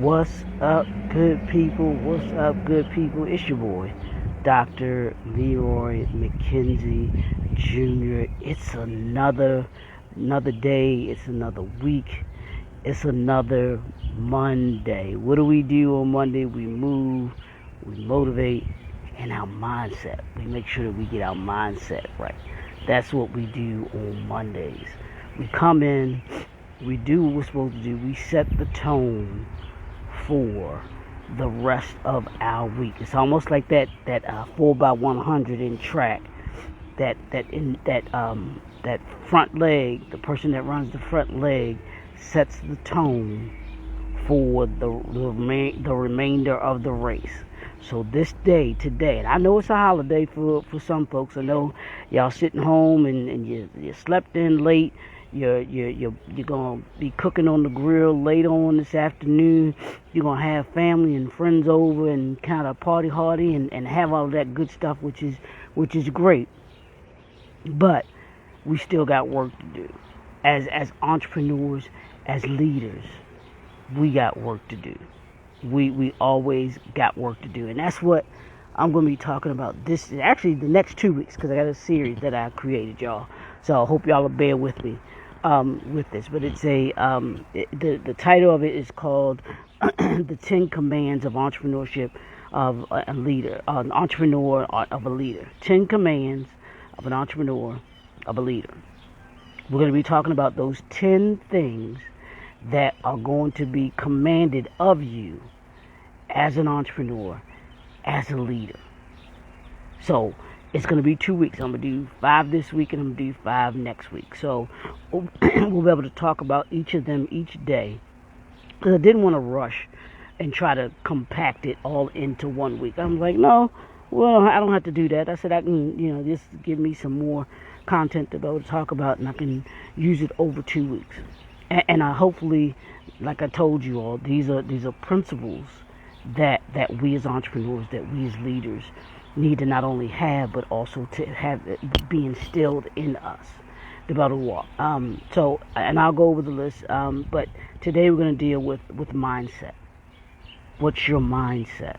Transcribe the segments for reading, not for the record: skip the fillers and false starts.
What's up, good people? What's up, good people? It's your boy, Dr. Leroy McKenzie Jr. It's another day. It's another week. It's another Monday. What do we do on Monday? We move, we motivate, and our mindset. We make sure that we get our mindset right. That's what we do on Mondays. We come in, we do what we're supposed to do. We set the tone for the rest of our week. It's almost like that 4x100 in track. That front leg, the person that runs the front leg sets the tone for the remainder of the race. So this day, today, and I know it's a holiday for some folks. I know y'all sitting home and you slept in late. You're gonna be cooking on the grill later on this afternoon. You're gonna have family and friends over and kind of party hardy and have all that good stuff, which is great. But we still got work to do. As entrepreneurs, as leaders, we got work to do. We always got work to do, and that's what I'm going to be talking about this actually the next 2 weeks, because I got a series that I created, y'all. So I hope y'all will bear with me with this. But it's the title of it is called the 10 Commands of Entrepreneurship of a Leader, an Entrepreneur of a Leader. 10 Commands of an Entrepreneur of a Leader. We're going to be talking about those 10 things that are going to be commanded of you as an entrepreneur, as a leader. So it's going to be 2 weeks. I'm going to do 5 this week and I'm going to do 5 next week. So we'll be able to talk about each of them each day, because I didn't want to rush and try to compact it all into 1 week. I'm like, no, well, I don't have to do that. I said I can, just give me some more content to be able to talk about, and I can use it over 2 weeks. And I hopefully, like I told you all, these are principles that we as entrepreneurs, that we as leaders need to not only have, but also to have it be instilled in us to be able to walk. So, and I'll go over the list. But today we're going to deal with mindset. What's your mindset?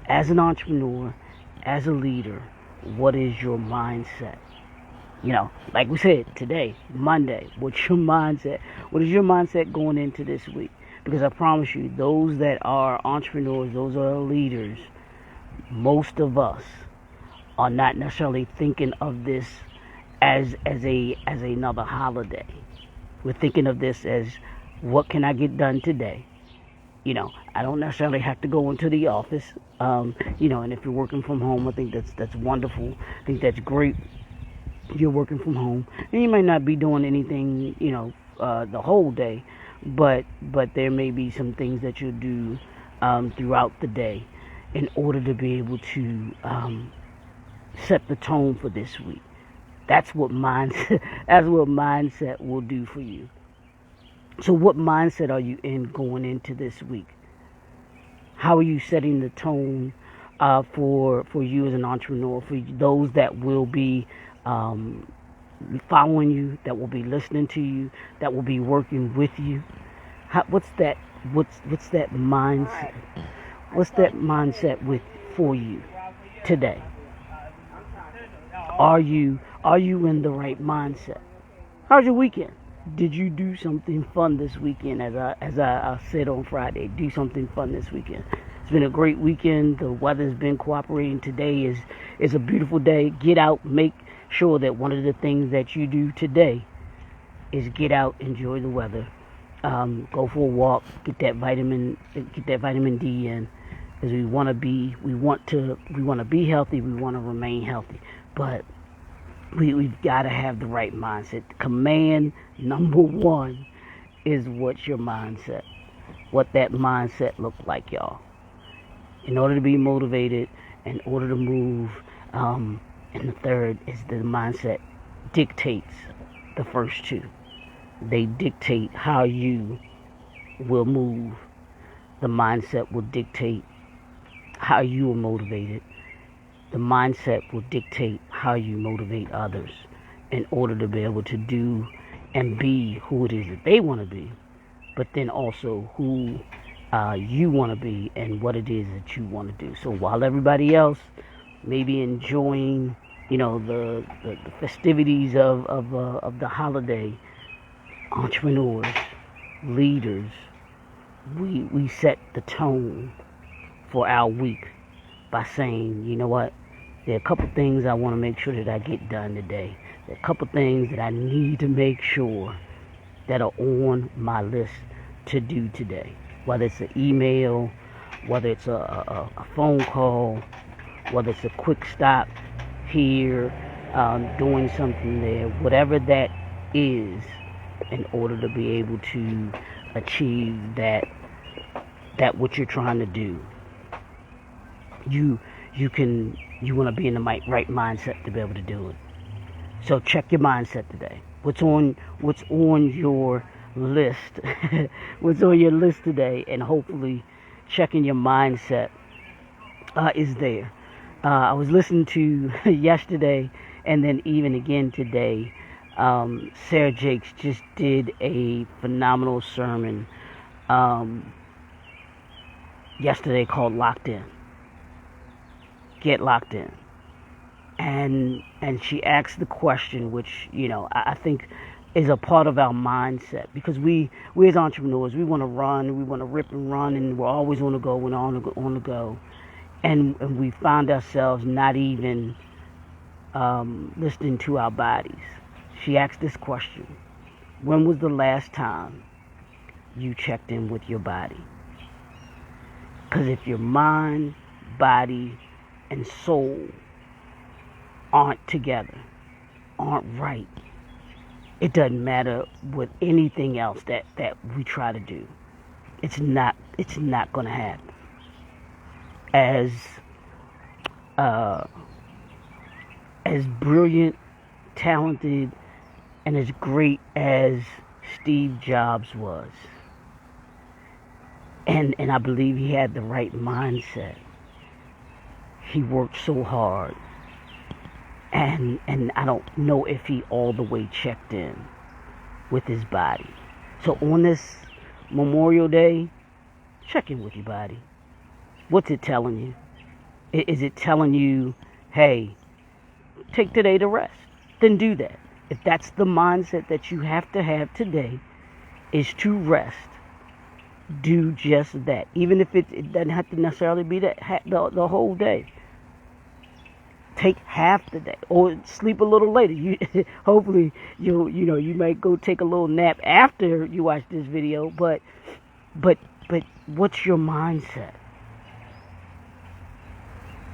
As an entrepreneur, as a leader, what is your mindset? Like we said, today, Monday, what's your mindset? What is your mindset going into this week? Because I promise you, those that are entrepreneurs, those are leaders, most of us are not necessarily thinking of this as another holiday. We're thinking of this as, what can I get done today? I don't necessarily have to go into the office. And if you're working from home, I think that's wonderful. I think that's great. You're working from home, and you might not be doing anything, the whole day, but there may be some things that you'll do throughout the day in order to be able to set the tone for this week. That's what mindset will do for you. So what mindset are you in going into this week? How are you setting the tone for you as an entrepreneur, for those that will be following you, that will be listening to you, that will be working with you? What's that mindset? What's that mindset for you today? Are you in the right mindset? How's your weekend? Did you do something fun this weekend? As I said on Friday, do something fun this weekend. It's been a great weekend. The weather's been cooperating. Today is a beautiful day. Get out, make sure that one of the things that you do today is get out, enjoy the weather, go for a walk, get that vitamin D in, because we want to be healthy, we want to remain healthy, but we've got to have the right mindset. Command number 1 is, what's your mindset? What that mindset look like, y'all? In order to be motivated, in order to move, and the third is the mindset dictates the first 2. They dictate how you will move. The mindset will dictate how you are motivated. The mindset will dictate how you motivate others in order to be able to do and be who it is that they want to be, but then also who you want to be and what it is that you want to do. So while everybody else may be enjoying, the festivities of the holiday, entrepreneurs, leaders, we set the tone for our week by saying, you know what, there are a couple things I want to make sure that I get done today. There are a couple things that I need to make sure that are on my list to do today. Whether it's an email, whether it's a phone call, whether it's a quick stop here, doing something there, whatever that is, in order to be able to achieve that what you're trying to do. You want to be in the right mindset to be able to do it. So check your mindset today. What's on your list? What's on your list today? And hopefully, checking your mindset is there. I was listening to yesterday, and then even again today. Sarah Jakes just did a phenomenal sermon yesterday called "Locked In." Get locked in. And she asked the question, which, I think is a part of our mindset, because we as entrepreneurs, we want to run, we want to rip and run, and we're always on the go and on the go. And we find ourselves not even listening to our bodies. She asked this question: when was the last time you checked in with your body? Because if your mind, body, and soul aren't together, aren't right, it doesn't matter with anything else that we try to do. It's not going to happen. As brilliant, talented, and as great as Steve Jobs was, and I believe he had the right mindset. He worked so hard, and I don't know if he all the way checked in with his body. So on this Memorial Day, check in with your body. What's it telling you? Is it telling you, hey, take today to rest? Then do that. If that's the mindset that you have to have today, is to rest, do just that. Even if it doesn't have to necessarily be the whole day. Take half the day, or sleep a little later. Hopefully you might go take a little nap after you watch this video. But what's your mindset?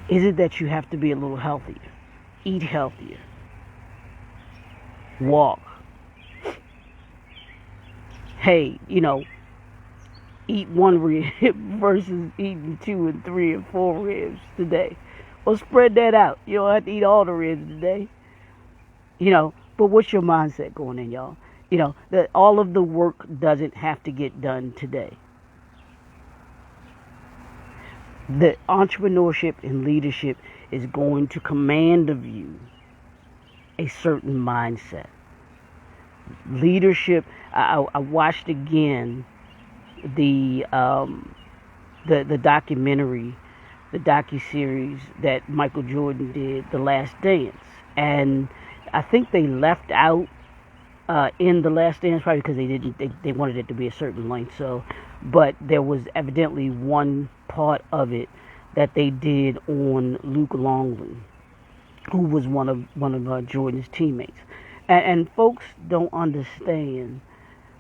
Is it that you have to be a little healthier, eat healthier, walk? Hey, eat one rib versus eating 2 and 3 and 4 ribs today. Well, spread that out. You don't have to eat all the ribs today. But what's your mindset going in, y'all? That all of the work doesn't have to get done today. The entrepreneurship and leadership is going to command of you a certain mindset. Leadership, I watched again the documentary, the docuseries that Michael Jordan did, The Last Dance. And I think they left out in The Last Dance, probably because they wanted it to be a certain length. But there was evidently one part of it that they did on Luke Longley, who was one of Jordan's teammates. And folks don't understand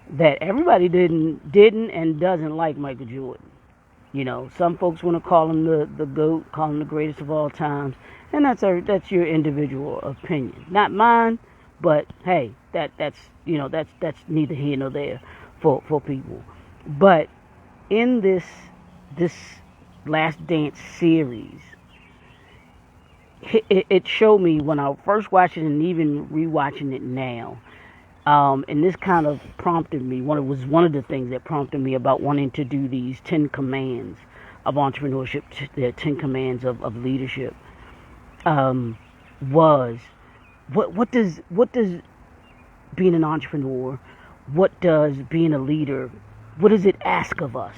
that everybody didn't and doesn't like Michael Jordan. Some folks want to call him the GOAT, call him the greatest of all times, and that's your individual opinion, not mine. But hey, that's neither here nor there for people. But in this Last Dance series, it showed me when I first watched it, and even rewatching it now. And this kind of prompted me. It was one of the things that prompted me about wanting to do these 10 commands of entrepreneurship, the 10 commands of leadership. Was what does being an entrepreneur, what does being a leader, what does it ask of us?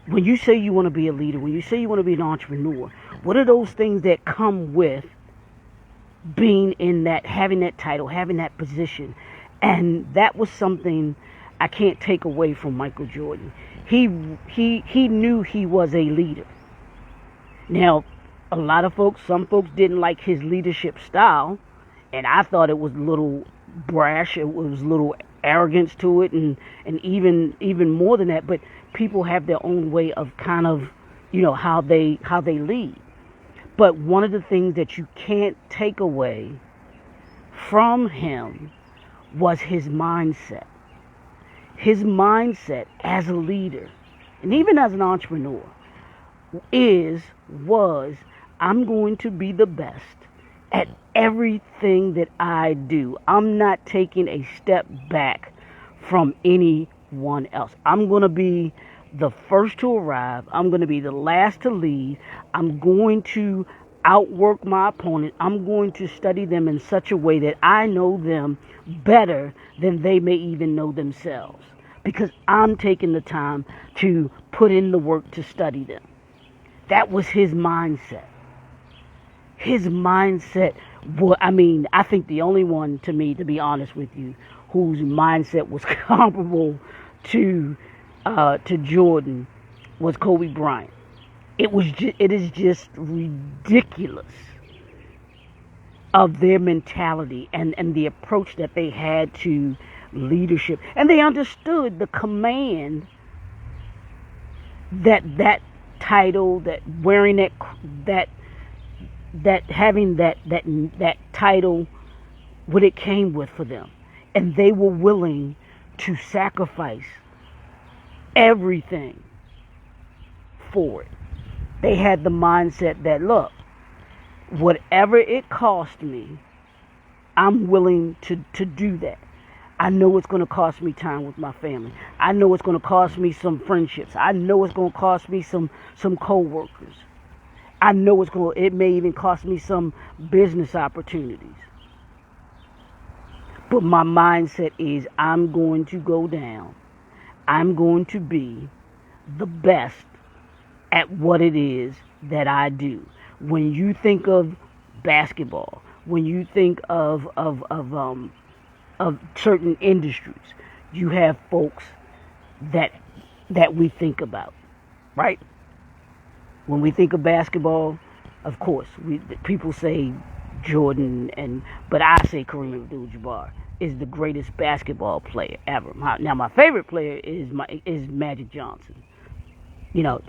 when you say you want to be a leader, when you say you want to be an entrepreneur, what are those things that come with being in that, having that title, having that position? And that was something I can't take away from Michael Jordan. He knew he was a leader. Now, a lot of folks, some folks didn't like his leadership style, and I thought it was a little brash. It was a little arrogance to it, and even more than that. But people have their own way of kind of, how they lead. But one of the things that you can't take away from him was his mindset. His mindset as a leader, and even as an entrepreneur, was I'm going to be the best at everything that I do. I'm not taking a step back from anyone else. I'm going to be the first to arrive. I'm going to be the last to leave. I'm going to outwork my opponent. I'm going to study them in such a way that I know them better than they may even know themselves, because I'm taking the time to put in the work to study them. That was his mindset. His mindset, I think the only one, to me, to be honest with you, whose mindset was comparable to Jordan was Kobe Bryant. It is just ridiculous of their mentality and the approach that they had to leadership. And they understood the command that title, that wearing that having that title, what it came with for them. And they were willing to sacrifice everything for it. They had the mindset that, look, whatever it cost me, I'm willing to do that. I know it's going to cost me time with my family. I know it's going to cost me some friendships. I know it's going to cost me some co-workers. I know it may even cost me some business opportunities. But my mindset is I'm going to go down. I'm going to be the best at what it is that I do. When you think of basketball, when you think of certain industries, you have folks that we think about, right? When we think of basketball, of course, people say Jordan, but I say Kareem Abdul-Jabbar is the greatest basketball player ever. Now, my favorite player is Magic Johnson.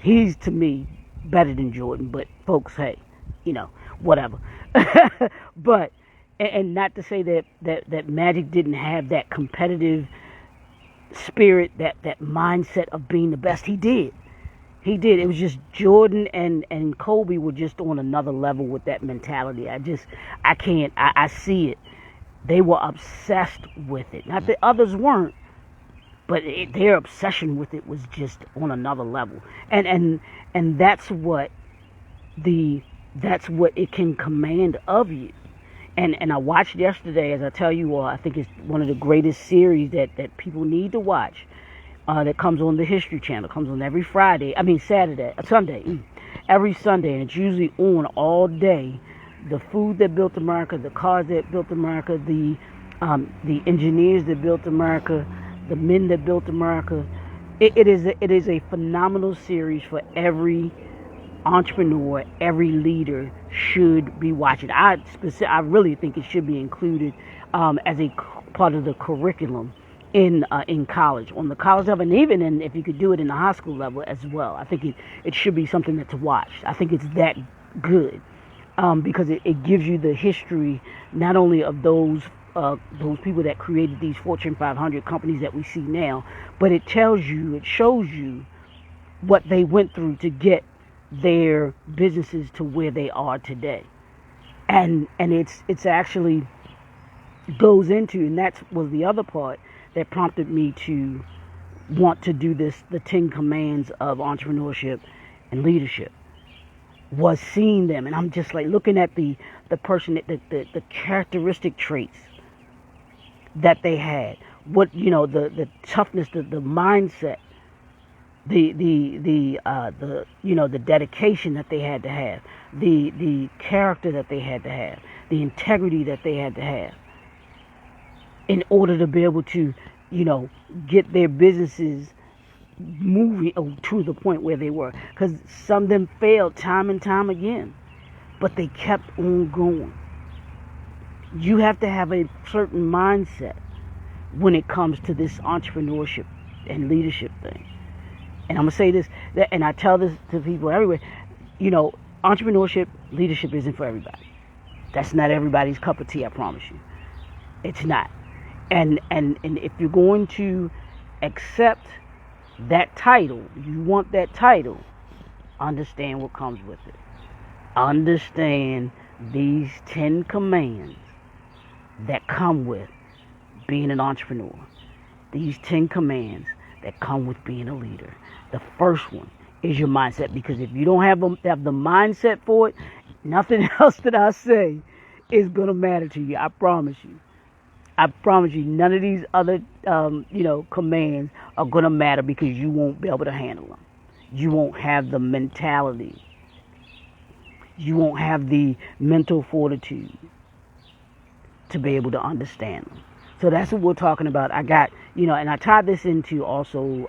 He's, to me, better than Jordan, but folks, hey, whatever. But, and not to say that Magic didn't have that competitive spirit, that mindset of being the best. He did. It was just Jordan and Kobe were just on another level with that mentality. I see it. They were obsessed with it. Not that others weren't, but their obsession with it was just on another level. And that's what it can command of you. And I watched yesterday, as I tell you all, I think it's one of the greatest series that people need to watch. That comes on the History Channel. Comes on every Sunday, every Sunday, and it's usually on all day. The food that built America, the cars that built America, the engineers that built America, the men that built America. It is a phenomenal series for every entrepreneur, every leader should be watching. I really think it should be included as a part of the curriculum in college, on the college level, and even if you could do it in the high school level as well. I think it should be something that's watched. I think it's that good because it gives you the history not only of those people that created these Fortune 500 companies that we see now, but it shows you what they went through to get their businesses to where they are today. And it's actually goes into, and that was the other part that prompted me to want to do this, the 10 Commands of Entrepreneurship and Leadership, was seeing them. And I'm just like looking at the person, the characteristic traits that they had, what, the toughness, the mindset the dedication that they had to have, the character that they had to have, the integrity that they had to have in order to be able to, get their businesses moving to the point where they were. Because some of them failed time and time again, but they kept on going. You have to have a certain mindset when it comes to this entrepreneurship and leadership thing. And I'm going to say this, and I tell this to people everywhere, entrepreneurship, leadership isn't for everybody. That's not everybody's cup of tea, I promise you. It's not. And if you're going to accept that title, you want that title, understand what comes with it. Understand these 10 commands that come with being an entrepreneur. These 10 commands that come with being a leader. The first one is your mindset, because if you don't have the mindset for it, nothing else that I say is going to matter to you. I promise you. I promise you, none of these other, commands are going to matter, because you won't be able to handle them. You won't have the mentality. You won't have the mental fortitude to be able to understand them. So that's what we're talking about. I got, and I tied this into also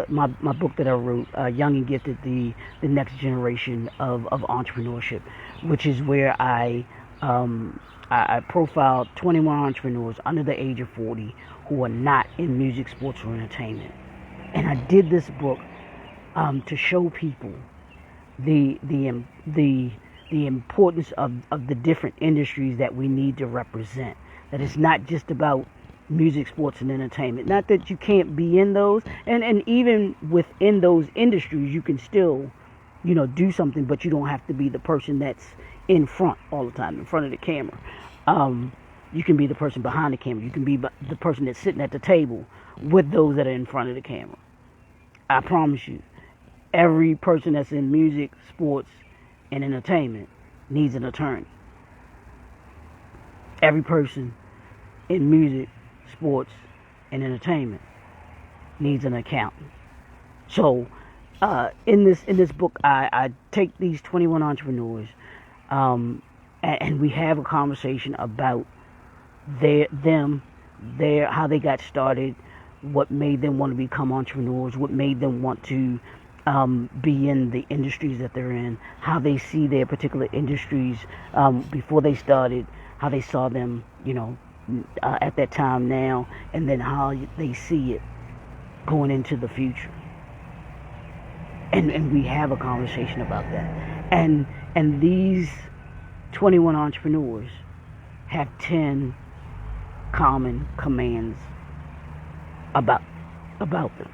my book that I wrote, Young and Gifted, the Next Generation of Entrepreneurship, which is where I profiled 21 entrepreneurs under the age of 40 who are not in music, sports, or entertainment. And I did this book to show people the importance of the different industries that we need to represent. That it's not just about music, sports, and entertainment. Not that you can't be in those, and even within those industries, you can still, do something, but you don't have to be the person that's in front all the time, in front of the camera. You can be the person behind the camera. You can be the person that's sitting at the table with those that are in front of the camera. I promise you, every person that's in music, sports, and entertainment needs an attorney. Every person in music, sports, and entertainment needs an accountant. So, in this book, I take these 21 entrepreneurs, and we have a conversation about how they got started, what made them want to become entrepreneurs, what made them want to be in the industries that they're in, how they see their particular industries before they started, how they saw them, at that time now, and then how they see it going into the future. And we have a conversation about that. And these 21 entrepreneurs have 10 common commands about them.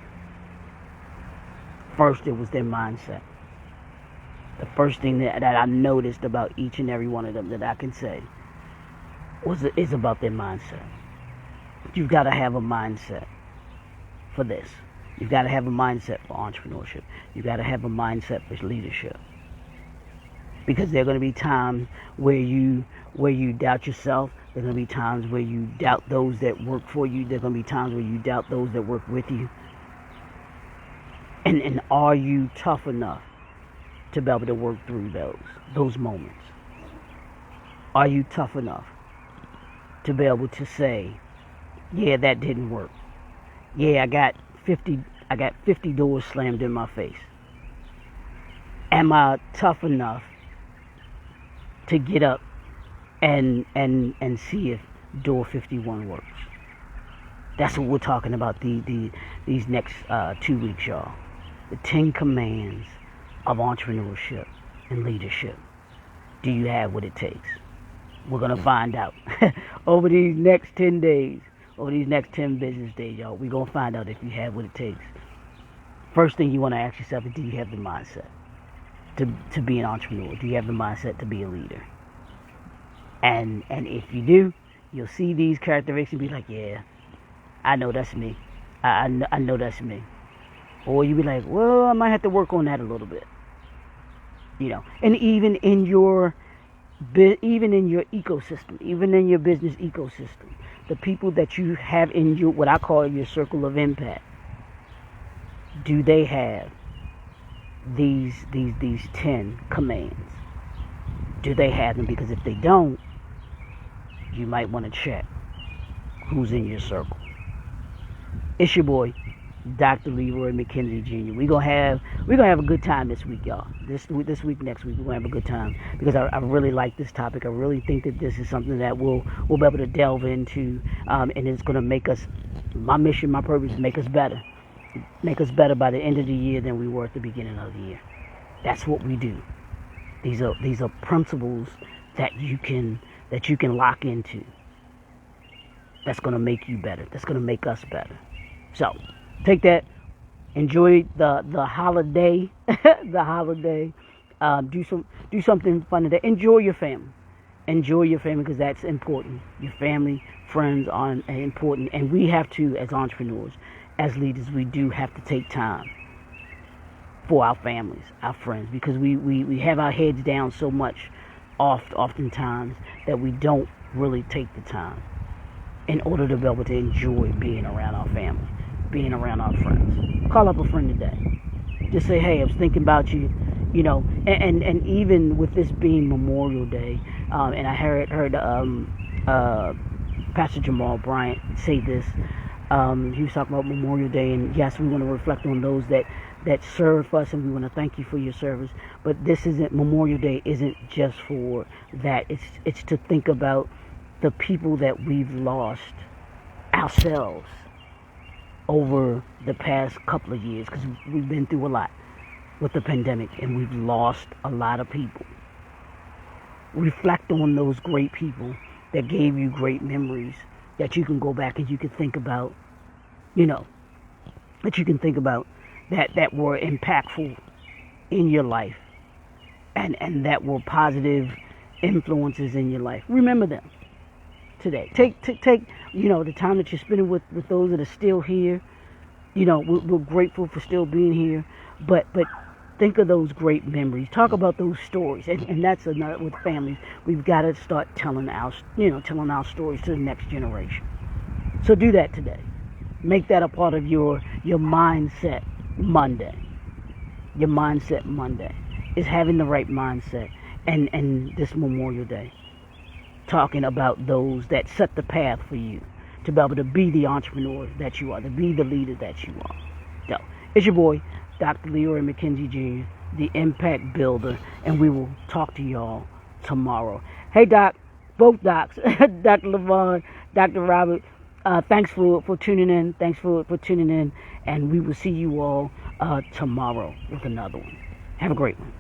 First, it was their mindset. The first thing that I noticed about each and every one of them that I can say is about their mindset. You've got to have a mindset for this. You've got to have a mindset for entrepreneurship. You've got to have a mindset for leadership. Because there are going to be times where you doubt yourself. There are going to be times where you doubt those that work for you. There are going to be times where you doubt those that work with you. And are you tough enough to be able to work through those moments? Are you tough enough to be able to say, yeah, that didn't work. Yeah, I got 50 doors slammed in my face. Am I tough enough to get up and see if door 51 works? That's what we're talking about these next 2 weeks, y'all. The 10 commands of entrepreneurship and leadership. Do you have what it takes? We're going to find out over these next 10 days, over these next 10 business days, y'all. We're going to find out if you have what it takes. First thing you want to ask yourself is, do you have the mindset to be an entrepreneur? Do you have the mindset to be a leader? And if you do, you'll see these characteristics and be like, yeah, I know that's me. I know that's me. Or you be like, well, I might have to work on that a little bit. And even in your ecosystem, even in your business ecosystem, the people that you have in your, what I call your circle of impact, Do they have these 10 commands? Do they have them? Because if they don't, you might want to check who's in your circle. It's your boy, Dr. Leroy McKenzie Jr. We're gonna have a good time this week, y'all. This week, next week, we're gonna have a good time because I really like this topic. I really think that this is something that we'll be able to delve into, and it's gonna make us. My mission, my purpose, is make us better. Make us better by the end of the year than we were at the beginning of the year. That's what we do. These are principles that you can lock into. That's gonna make you better. That's gonna make us better. So take that. Enjoy the holiday. The holiday. Do something fun today. Enjoy your family. Enjoy your family because that's important. Your family, friends are important, and we have to, as entrepreneurs, as leaders, we do have to take time for our families, our friends, because we have our heads down so much, oftentimes, that we don't really take the time in order to be able to enjoy being around our family, being around our friends. Call up a friend today. Just say, hey, I was thinking about you, and even with this being Memorial Day, and I heard Pastor Jamal Bryant say this. He was talking about Memorial Day, and yes, we want to reflect on those that serve us, and we want to thank you for your service. But Memorial Day isn't just for that. It's to think about the people that we've lost ourselves over the past couple of years, because we've been through a lot with the pandemic, and we've lost a lot of people. Reflect on those great people that gave you great memories that you can go back and you can think about, that you can think about that were impactful in your life and that were positive influences in your life. Remember them today. Take the time that you're spending with those that are still here. We're grateful for still being here, but think of those great memories. Talk about those stories, and that's another with families. We've got to start telling our stories to the next generation. So do that today. Make that a part of your mindset Monday. Your mindset Monday is having the right mindset, and this Memorial Day, talking about those that set the path for you to be able to be the entrepreneur that you are, to be the leader that you are. So, it's your boy, Dr. Leroy McKenzie Jr., the Impact Builder, and we will talk to y'all tomorrow. Hey, Doc, both docs, Dr. Levon, Dr. Robert, thanks for tuning in. Thanks for tuning in, and we will see you all tomorrow with another one. Have a great one.